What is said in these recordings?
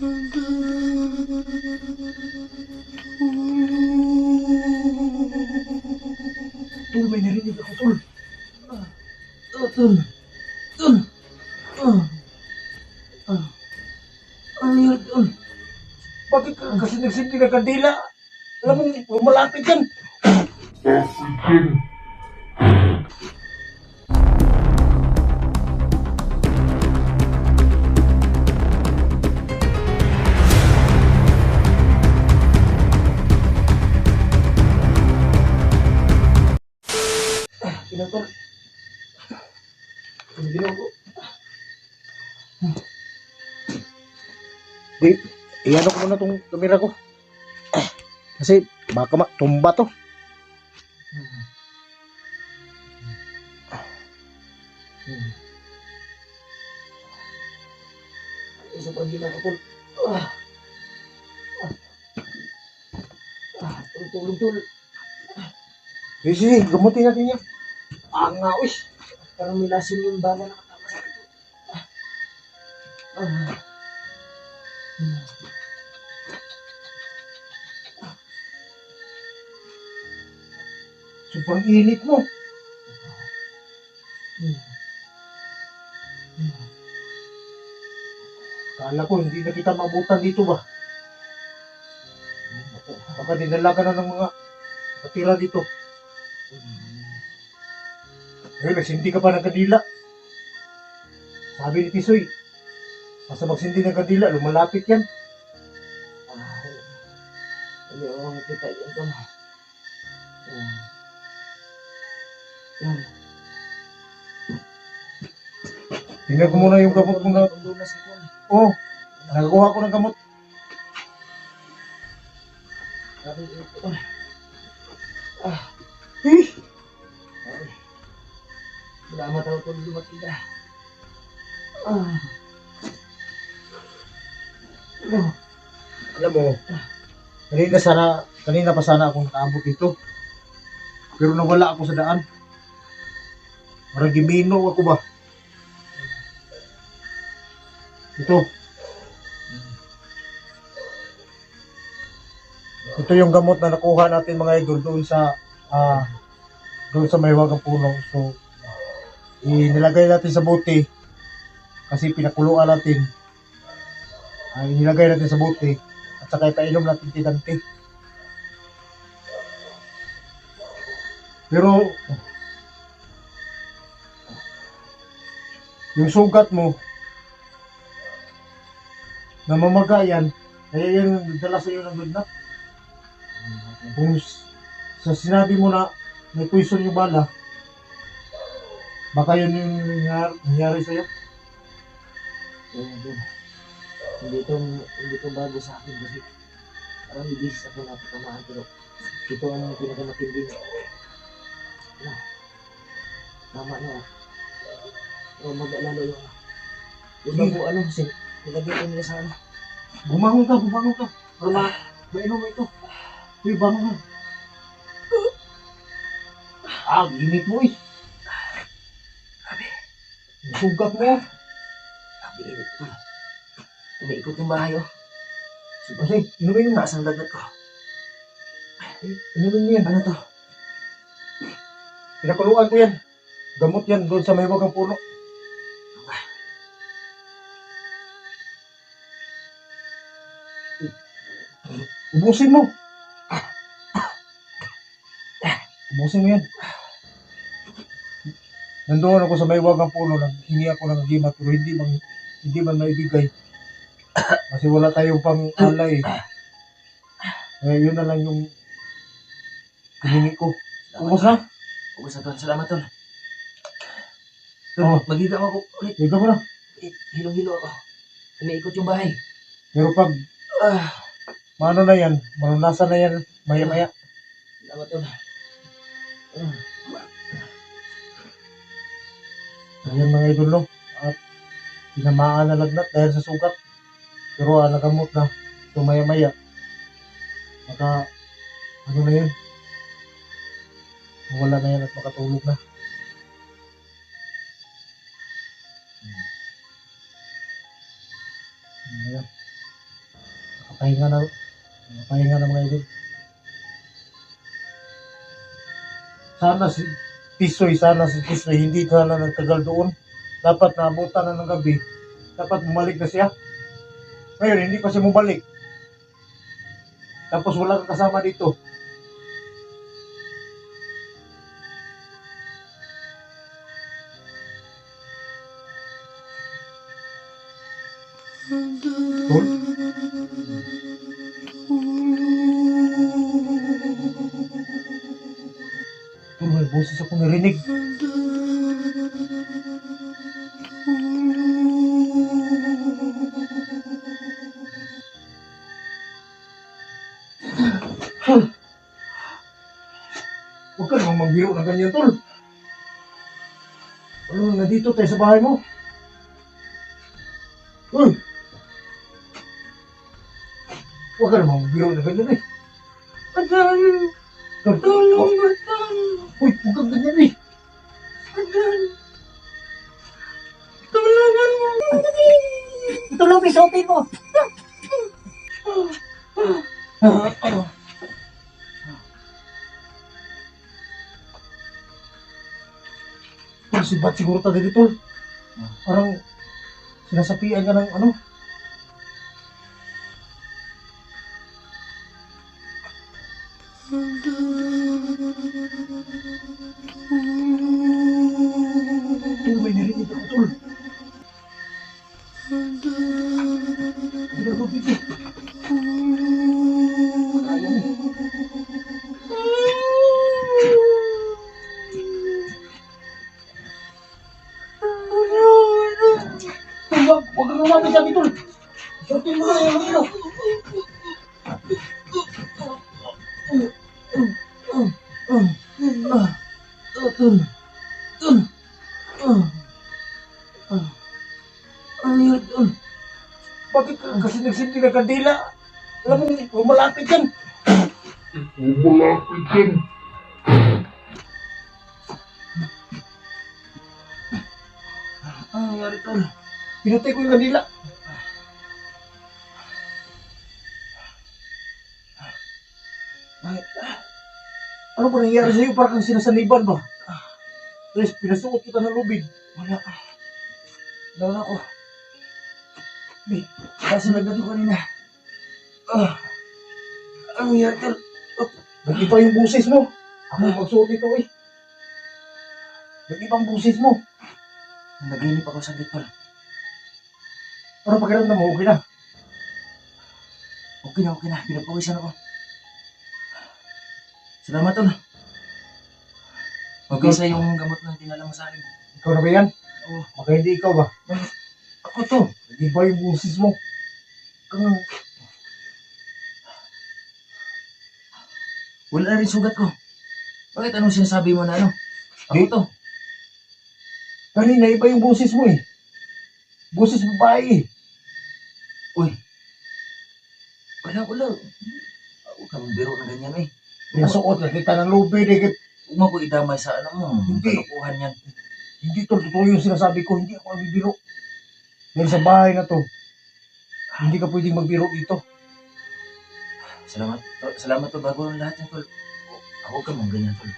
Tol, may narinig ako, tol. Tol. Tol. Ano yan, tol? Bakit kasi nagsinti ka kandila? Alam mo, malapit yan. Pinatol. Ang ginawa ko. Di, iyan ko muna itong kamera ko. Kasi baka tumba to. Isa pang ginawa ko. Tulong. Sige, gamutin natin yan. Nga, uy. Parang may lasin yung baga nakatama sa ito. Sobrang init mo. Kala ko hindi na kita mabutan dito ba? Baka dinala ka na ng mga katira dito. Nagsindi ka pa ng kadila. Sabi ni Tisoy, basta magsindi ng kadila, lumalapit yan. Hindi ako makikita yan to. Tingnan ko muna yung gamot ko na. Oo, nakakuha ko ng gamot. Salamat ako kung dumating ka. Alam mo, kanina pa sana akong nakaabot dito. Pero nawala ako sa daan. Parang gimino ako ba? Ito. Ito yung gamot na nakuha natin mga idol doon sa Mahiwagang Puno. So, inilagay natin sa bote kasi pinakuluan natin. Inilagay natin sa bote at saka ipainom natin tinanti. Pero yung sugat mo namamagayan, kaya yan nagdala sa iyo ng lagnat. Kung sa sinabi mo na may poison yung bala, baka yun yung nangyari sa'yo. Hindi to bago sa akin kasi parang ibis ako napatamaan, pero ito ang pinakamatindi. Tama na. Pero mag-alala yung bago nilagay ko nila sa ano. Bumangon ka. Para mainom mo ito. Uy, bangon ka. Ginit mo eh. Sugat mo. Init ko. Umiikot yung bahay oh. Kasi, inumin mo. Taas ang lagnat ko. Inumin mo yan. Ano to? Pinakuluan ko yan. Gamot yan doon sa Mahiwagang Puno. Ubusin mo. Ubusin mo yan. Nandoon ako sa Mahiwagang Puno, naghingi ako ng gimat pero hindi man maibigay. Kasi wala tayong pang alay. Yun na lang yung hiningi ko. Ubus na? Ubus na Ton. Salamat Ton. Magiga ako ulit. Magiga mo na. Hilong-hilo ako. Umiikot yung bahay. Pero pag maano na yan, manunasan na yan maya-maya. Salamat Ton. Ayan mga idol no. At tinamaan na lagnat dahil sa sugat. Pero nagamot na. Ito maya-maya. Maka ano na yun. Wala na yan at makatulog na. Ayan. Pahinga na. Pahinga na mga idol. Sana si Tisoy hindi sana nagtagal doon. Dapat naabutan na ng gabi. Dapat bumalik na siya. Ngayon, hindi pa siya bumalik. Tapos wala kang kasama dito. Tol? Tol, may boses ako narinig. Huwag ka namang magbiro ng ganyan, Tol. Ano, nandito tayo sa bahay mo? Uy! Huwag ka namang magbiro ng ganyan eh. Adan, Tol, tulong Adan. uy, huwag kang ganyan eh. Adan, tulungan mo. Tulong pisotin mo. Tol, sibat siguro tayo dito, Tol. Parang sinasapian ka ng ano. Tol, may narinig ako, Tol. Hindi ako dito. Kaya mo. Tol, huwag kang lumapit sa akin, Tol. Shortin mo na yung ano. Tol. Tol. Ano yan, Tol? Bakit kasi nagsindi ka kandila? Alam mo, malapit yan. Ano nangyari, Tol? Pinatay ko yung kandila. Ano ba nangyari sa'yo? Parang kang sinasaniban ba? Tres, pinasuot kita ng lubid. Wala. Wala ako. Kasi nagdato kanina. Ano nangyari, Tol? Nag-iba yung busis mo. Ako magsuot nito eh. Nag-ibang busis mo. Naginip ako saglit, Tol. Ano pakiramdam mo? Okay na. Okay na. Pinapawisan ako. Salamat, Tol. Mabisa yung gamot na dinala mo sa akin. Ikaw na ba yan? Oo. Baka hindi ikaw ba? Ako to. Nag-iba yung busis mo. Kang Wala na rin sugat ko. Bakit anong sinasabi mo na ano? Ako Di- to. kanina iba yung busis mo eh. Busis babae eh. Uy. Wala. Huwag ka mong biro na ganyan eh. Pinasuot na kita ng lubid eh. Huwag mo ko idamay sa ano mo. Hindi. Kalukuhan yan. Hindi to, totoo yung sinasabi ko. Hindi ako nagbibiro. Dahil sa bahay na to, hindi ka pwedeng magbiro dito. Salamat to bago ang lahat yan, Tol. Ako ka mong ganyan, Tol.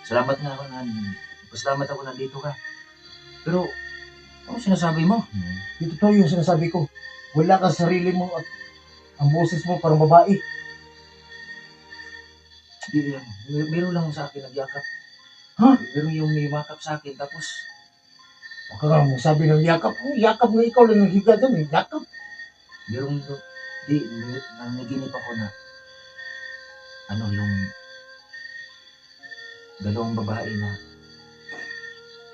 Salamat nga ako na. Pasalamat ako nandito ka. Pero, ano sinasabi mo? Hindi totoo yung sinasabi ko. Wala ka sa sarili mo at ang boses mo parang babae. Hindi yan. Meron lang sa akin nagyakap. Ha? Meron yung nimakap sa akin. Tapos, Baka nga mo sabi ng yakap. Yakap na ikaw lang naghiga dyan eh. Yakap. meron nanaginip ako na ano yung dalawang babae na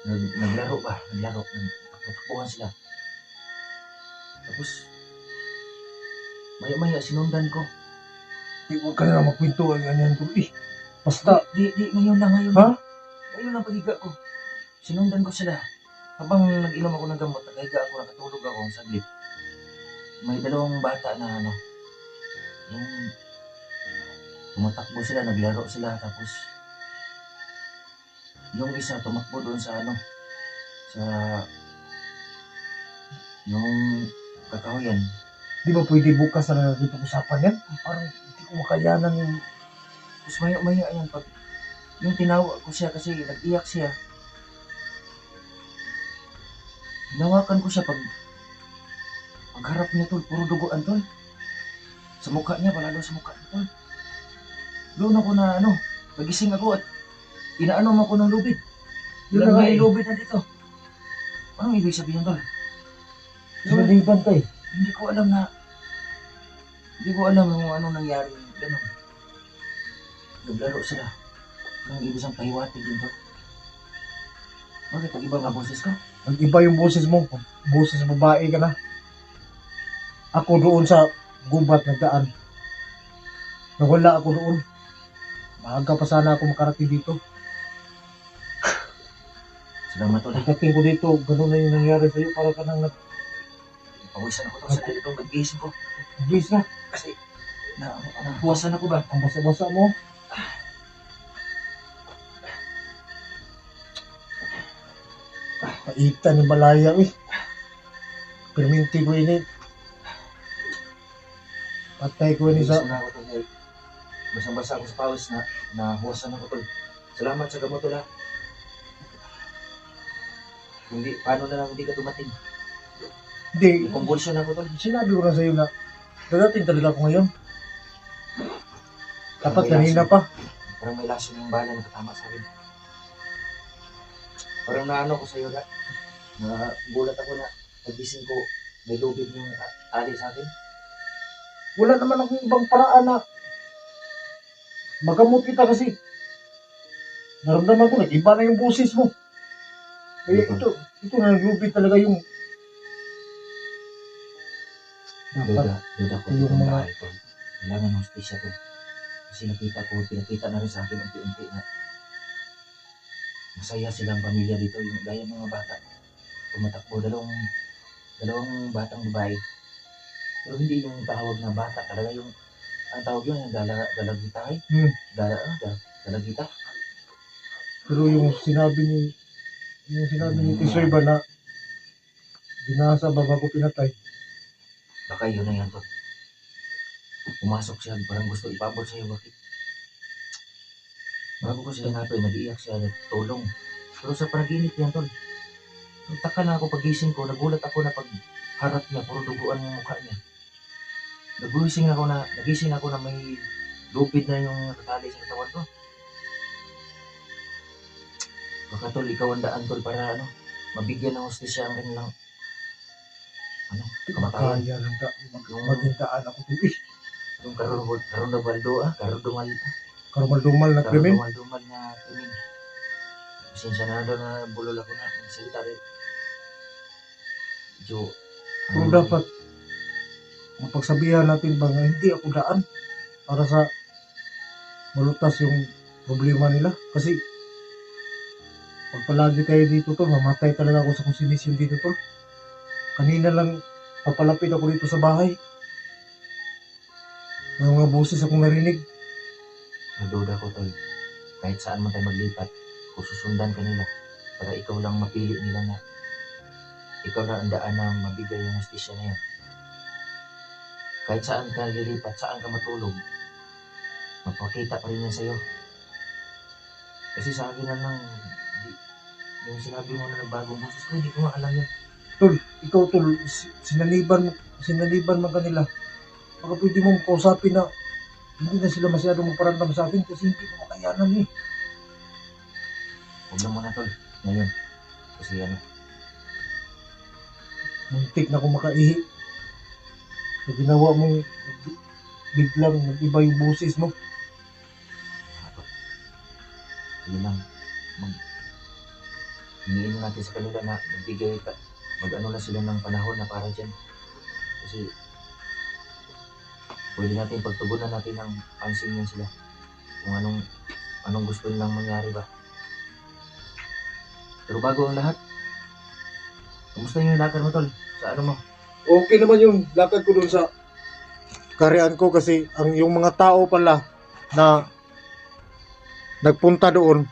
naglaro, nagtakbuhan sila. Tapos, maya-maya sinundan ko. Huwag ka na lang magkwento ang ganyan ko eh. Basta, Ngayon lang. Ha? Ngayon lang pagiga ko. Sinundan ko sila. Habang nag-inom ako ng gamot, nakahiga ako, nakatulog ako saglit. May dalawang bata na ano, yung tumatakbo sila, naglaro sila, tapos yung isa tumakbo doon sa ano, sa yung kakahuyan. Di ba pwede bukas na natin pag-usapan yan? Parang hindi ko makayanan yung... Tapos maya-maya yan, pag yung tinawag ko siya kasi nag-iyak siya. Hinawakan ko siya pagharap niya tol, puro duguan tol. Sa mukha niya, palalo sa mukha niya tol. Doon ako na nagising ako at inaano mo ako ng lubid. Yun na Ilang nga may eh. lubid na dito. Anong ibig sabihin tol? Sinaliban ka eh. Hindi ko alam kung anong nangyari. Ganun. Naglaro sila. Anong ibig siyang pahiwatig din tol? Bakit ang iba nga boses ko? Nag-iba yung boses mo. Boses babae ka na. Ako doon sa gubat nagdaan. Nawala ako doon. Maaga pa sana ako makarating dito. Salamat tol. Pagdating ko dito, ganun na yung nangyari sa'yo. Para ka nang Pawisan ako tol sa dito. Mag-gising ko. nag-bis na. Kasi nahuwasan ako ba? Ang basa-basa mo. Paita ni Malaya eh. Perminti ko ini. Patay ko ini sa... Nahuwasan ako tol. Basang-basa ako sa pawis na nahuwasan ako tol. Salamat sa gamot tol ha. Hindi, paano na lang hindi ka dumating? Hindi, Convulsion ako tol. sinabi ko na sa'yo na dadating talaga ako ngayon. Dapat kanina pa. Parang may laso yung bala na katama sa akin. Parang naano ko sa'yo na gulat ako na pagising ko may lubid yung ali sa akin. Wala naman akong ibang paraan na magamot kita kasi naramdaman ko na iba na yung boses mo. Kaya ito na naglubid talaga yung dapat Duda ko yung itong mga- bahay tol. Kailangan hostisya to. Kasi pinakita na rin sa akin unti-unti na masaya silang pamilya dito. Yung gaya ng mga bata. Tumatakbo, dalawang batang babae. Pero hindi yung tawag na bata. Talaga yung, ang tawag yun, yung dalagita eh. Dalagita. pero yung sinabi ni Tisoy ba na binasa ba bago pinatay? Baka yun na yan tol. Pumasok siya, parang gusto ipabot sa'yo. Bakit? Bago ko siya hanapin, nag-iyak siya, tulong. Pero sa panaginip yan tol. Nagtaka na ako pagising ko, nagulat ako na pagharap niya, puro duguan yung mukha niya. Nagising ako na may lupid na yung nakatali sa katawan ko. Baka tol, ikaw ang daan tol para mabigyan ng hostisya ang kanilang kamatayan. Kaya lang ka maghintaan ako to eh. Yung karunabaldo Karumal-dumal na krimen. Karumal na krimen. Pasensya na doon na bulol ako na nagsalita rin. Medyo, Pero dapat mapagsabihan natin ba na hindi ako daan para sa malutas yung problema nila. Kasi pag palagi kayo dito tol, mamatay talaga ako sa kung sinis yung dito tol. Kanina lang papalapit ako dito sa bahay. May mga boses akong narinig. Naduda ko tol. Kahit saan man tayo maglipat, kung susundan ka nila, para ikaw lang mapili nila na ikaw lang ang daan na mabigay yung hostisya na yan. Kahit saan ka lilipat, saan ka matulog, magpakita pa rin yan sa'yo. Kasi sa akin na lang, yung sinabi mo na nagbagong boses ko, hindi ko nga alam yan. Tol, ikaw tol, sinaliban man kanila. Baka pwede mong kausapin na hindi na sila masyadong maparamdam sa akin kasi hindi ko makayanan eh. Huwag na muna tol, ngayon. Kasi Muntik na akong makaihi. Sa ginawa mong biglang nag-iba yung boses mo. yun lang. Hiniin natin sa kanila na magbigay mag-ano na sila ng panahon na para dyan. Kasi pwede natin pagtugunan natin ng pansin yan sila. Kung anong gusto nilang mangyari ba. Pero bago ang lahat, kamusta yung lakad mo tol? Sa ano mo? Okay naman yung lakad ko dun sa karyaan ko kasi yung mga tao pala na nagpunta doon